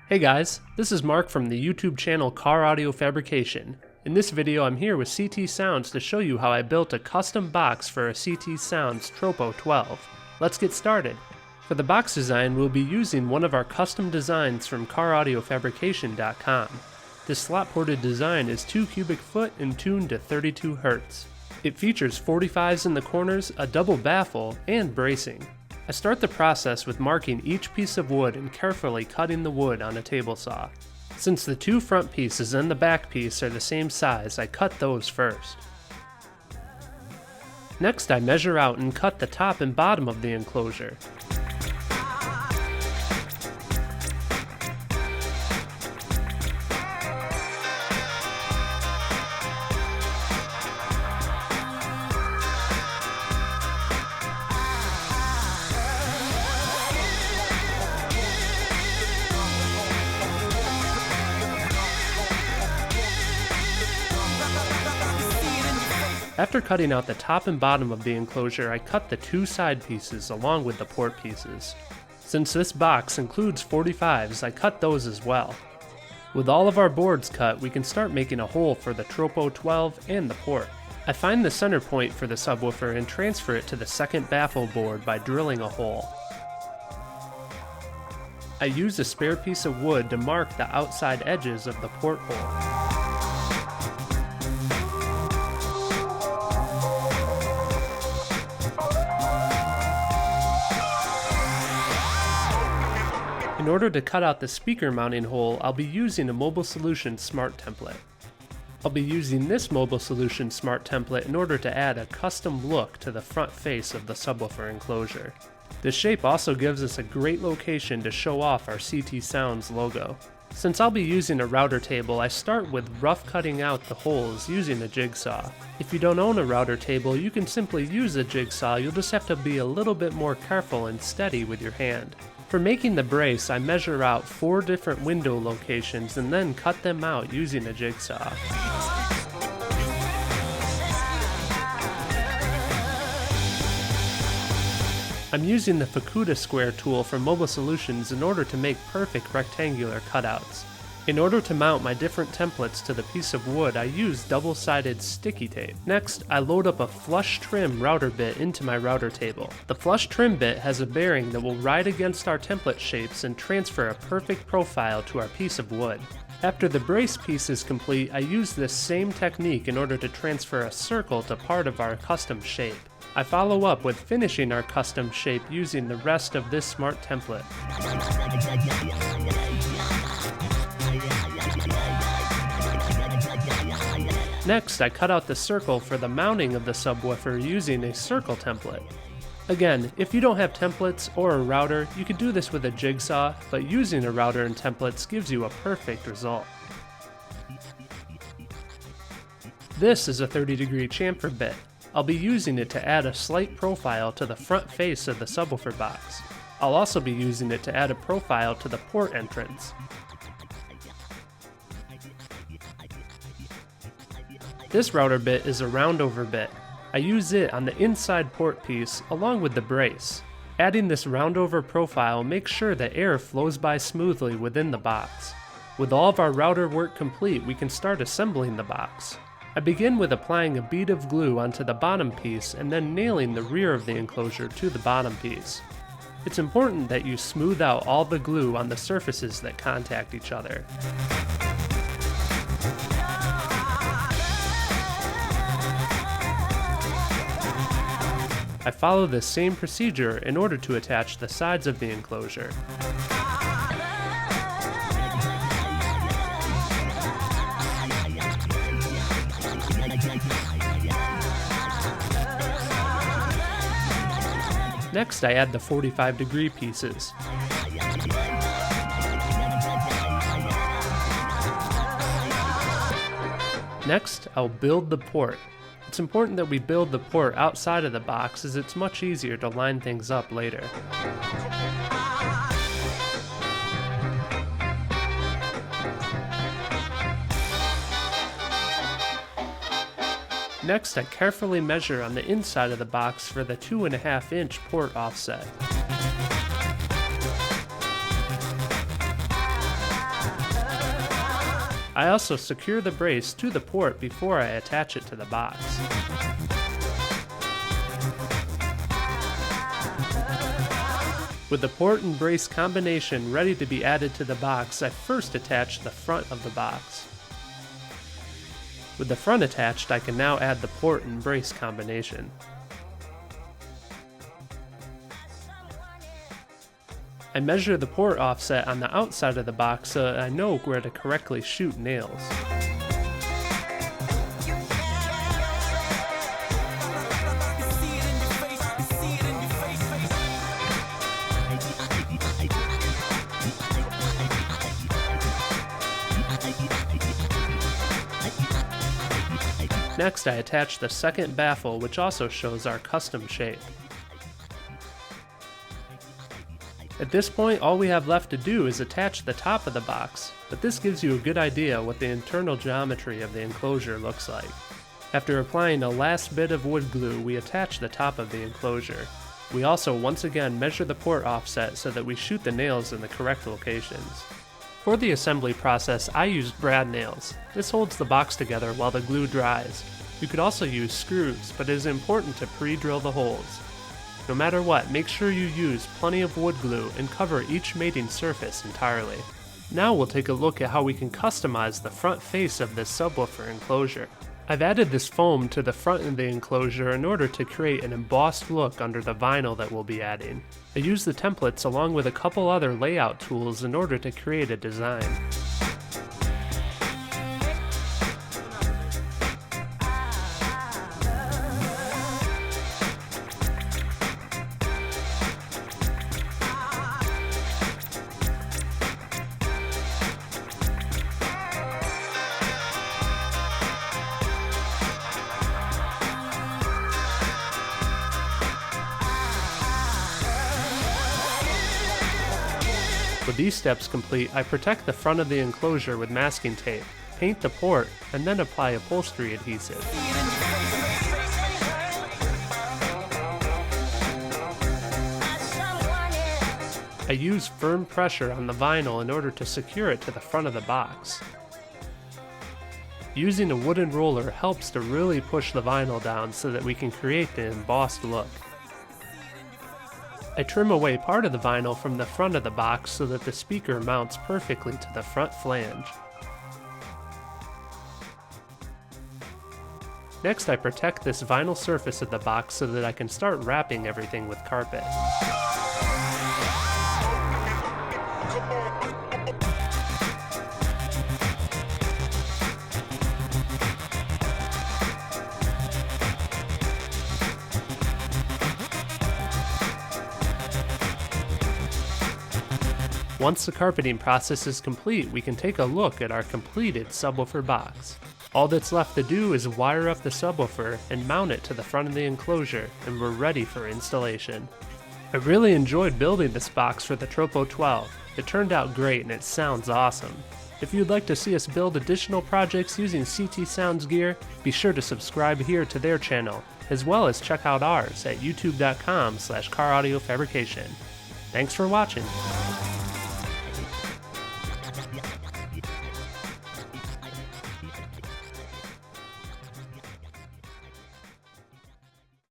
Hey guys, this is Mark from the YouTube channel Car Audio Fabrication. In this video I'm here with CT Sounds to show you how I built a custom box for a CT Sounds Tropo 12. Let's get started. For the box design we'll be using one of our custom designs from caraudiofabrication.com. This slot-ported design is 2 cubic foot and tuned to 32 Hz. It features 45s in the corners, a double baffle, and bracing. I start the process with marking each piece of wood and carefully cutting the wood on a table saw. Since the 2 front pieces and the back piece are the same size, I cut those first. Next I measure out and cut the top and bottom of the enclosure. After cutting out the top and bottom of the enclosure, I cut the 2 side pieces along with the port pieces. Since this box includes 45s, I cut those as well. With all of our boards cut, we can start making a hole for the Tropo 12 and the port. I find the center point for the subwoofer and transfer it to the second baffle board by drilling a hole. I use a spare piece of wood to mark the outside edges of the port hole. In order to cut out the speaker mounting hole, I'll be using a Mobile Solutions Smart template. I'll be using this Mobile Solutions Smart template in order to add a custom look to the front face of the subwoofer enclosure. This shape also gives us a great location to show off our CT Sounds logo. Since I'll be using a router table, I start with rough cutting out the holes using a jigsaw. If you don't own a router table, you can simply use a jigsaw. You'll just have to be a little bit more careful and steady with your hand. For making the brace, I measure out 4 different window locations and then cut them out using a jigsaw. I'm using the Fukuda Square tool from Mobile Solutions in order to make perfect rectangular cutouts. In order to mount my different templates to the piece of wood, I use double-sided sticky tape. Next, I load up a flush trim router bit into my router table. The flush trim bit has a bearing that will ride against our template shapes and transfer a perfect profile to our piece of wood. After the brace piece is complete, I use this same technique in order to transfer a circle to part of our custom shape. I follow up with finishing our custom shape using the rest of this smart template. Next, I cut out the circle for the mounting of the subwoofer using a circle template. Again, if you don't have templates or a router, you could do this with a jigsaw, but using a router and templates gives you a perfect result. This is a 30-degree chamfer bit. I'll be using it to add a slight profile to the front face of the subwoofer box. I'll also be using it to add a profile to the port entrance. This router bit is a roundover bit. I use it on the inside port piece along with the brace. Adding this roundover profile makes sure that air flows by smoothly within the box. With all of our router work complete, we can start assembling the box. I begin with applying a bead of glue onto the bottom piece and then nailing the rear of the enclosure to the bottom piece. It's important that you smooth out all the glue on the surfaces that contact each other. I follow the same procedure in order to attach the sides of the enclosure. Next, I add the 45-degree pieces. Next, I'll build the port. It's important that we build the port outside of the box as it's much easier to line things up later. Next, I carefully measure on the inside of the box for the 2.5-inch port offset. I also secure the brace to the port before I attach it to the box. With the port and brace combination ready to be added to the box, I first attach the front of the box. With the front attached, I can now add the port and brace combination. I measure the port offset on the outside of the box so that I know where to correctly shoot nails. Next, I attach the second baffle, which also shows our custom shape. At this point, all we have left to do is attach the top of the box, but this gives you a good idea what the internal geometry of the enclosure looks like. After applying a last bit of wood glue, we attach the top of the enclosure. We also once again measure the port offset so that we shoot the nails in the correct locations. For the assembly process, I used brad nails. This holds the box together while the glue dries. You could also use screws, but it is important to pre-drill the holes. No matter what, make sure you use plenty of wood glue and cover each mating surface entirely. Now we'll take a look at how we can customize the front face of this subwoofer enclosure. I've added this foam to the front of the enclosure in order to create an embossed look under the vinyl that we'll be adding. I used the templates along with a couple other layout tools in order to create a design. With these steps complete, I protect the front of the enclosure with masking tape, paint the port, and then apply upholstery adhesive. I use firm pressure on the vinyl in order to secure it to the front of the box. Using a wooden roller helps to really push the vinyl down so that we can create the embossed look. I trim away part of the vinyl from the front of the box so that the speaker mounts perfectly to the front flange. Next, I protect this vinyl surface of the box so that I can start wrapping everything with carpet. Once the carpeting process is complete, we can take a look at our completed subwoofer box. All that's left to do is wire up the subwoofer and mount it to the front of the enclosure, and we're ready for installation. I really enjoyed building this box for the Tropo 12. It turned out great and it sounds awesome. If you'd like to see us build additional projects using CT Sounds gear, be sure to subscribe here to their channel, as well as check out ours at youtube.com/caraudiofabrication. Thanks for watching.